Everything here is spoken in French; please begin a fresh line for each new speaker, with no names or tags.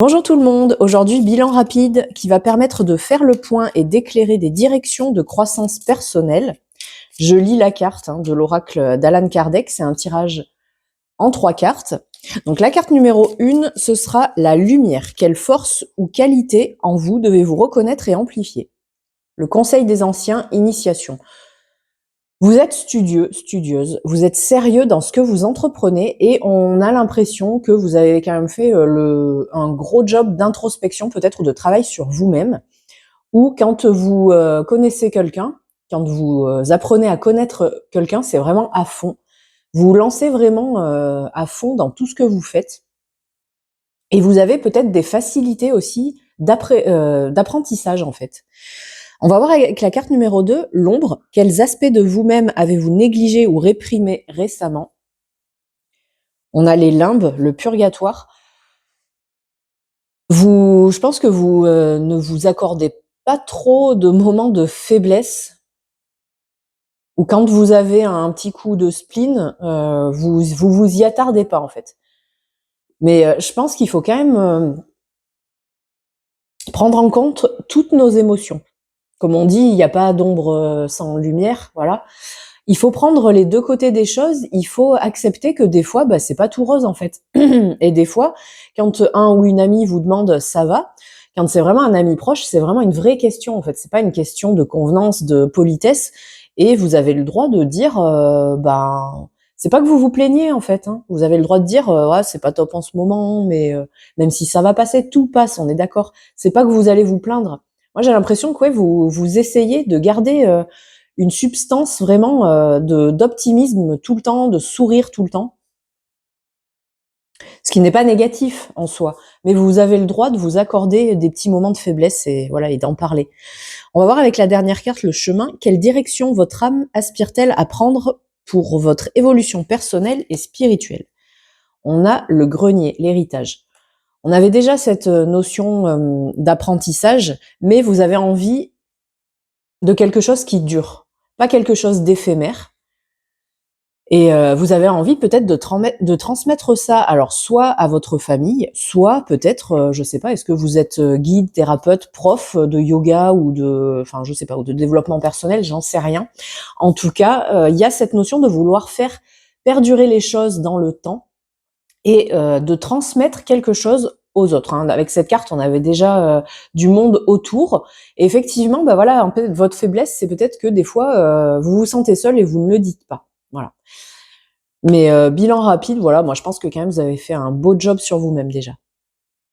Bonjour tout le monde, aujourd'hui bilan rapide qui va permettre de faire le point et d'éclairer des directions de croissance personnelle. Je lis la carte de l'oracle d'Alan Kardec, c'est un tirage en 3 cartes. Donc la carte numéro 1, ce sera la lumière. Quelle force ou qualité en vous devez-vous reconnaître et amplifier? Le conseil des anciens, initiation. Vous êtes studieux, studieuse, vous êtes sérieux dans ce que vous entreprenez et on a l'impression que vous avez quand même fait un gros job d'introspection peut-être ou de travail sur vous-même. Ou quand vous connaissez quelqu'un, quand vous apprenez à connaître quelqu'un, c'est vraiment à fond. Vous vous lancez vraiment à fond dans tout ce que vous faites. Et vous avez peut-être des facilités aussi d'apprentissage en fait. On va voir avec la carte numéro 2, l'ombre. Quels aspects de vous-même avez-vous négligé ou réprimé récemment? On a les limbes, le purgatoire. Je pense que vous ne vous accordez pas trop de moments de faiblesse. Ou quand vous avez un petit coup de spleen, vous y attardez pas en fait. Mais je pense qu'il faut quand même prendre en compte toutes nos émotions. Comme on dit, il n'y a pas d'ombre sans lumière, voilà. Il faut prendre les 2 côtés des choses, il faut accepter que des fois, c'est pas tout rose en fait. Et des fois, quand un ou une amie vous demande: «Ça va?», quand c'est vraiment un ami proche, c'est vraiment une vraie question en fait. C'est pas une question de convenance, de politesse et vous avez le droit de dire, c'est pas que vous vous plaignez en fait, hein. Vous avez le droit de dire: «Ouais, c'est pas top en ce moment, mais même si ça va passer, tout passe, on est d'accord». C'est pas que vous allez vous plaindre. Moi, j'ai l'impression que ouais, vous essayez de garder, une substance vraiment, d'optimisme tout le temps, de sourire tout le temps. Ce qui n'est pas négatif en soi, mais vous avez le droit de vous accorder des petits moments de faiblesse et voilà et d'en parler. On va voir avec la dernière carte, le chemin. Quelle direction votre âme aspire-t-elle à prendre pour votre évolution personnelle et spirituelle? On a le grenier, l'héritage. On avait déjà cette notion d'apprentissage, mais vous avez envie de quelque chose qui dure, pas quelque chose d'éphémère. Et vous avez envie peut-être de transmettre ça, alors soit à votre famille, soit peut-être, je sais pas, est-ce que vous êtes, guide, thérapeute, prof, de yoga ou enfin je sais pas, ou de développement personnel, j'en sais rien. En tout cas, il y a cette notion de vouloir faire perdurer les choses dans le temps et de transmettre quelque chose aux autres, hein. Avec cette carte, on avait déjà, du monde autour et effectivement, voilà, un peu votre faiblesse, c'est peut-être que des fois, vous vous sentez seul et vous ne le dites pas. Voilà. Mais bilan rapide, voilà, moi je pense que quand même vous avez fait un beau job sur vous-même déjà.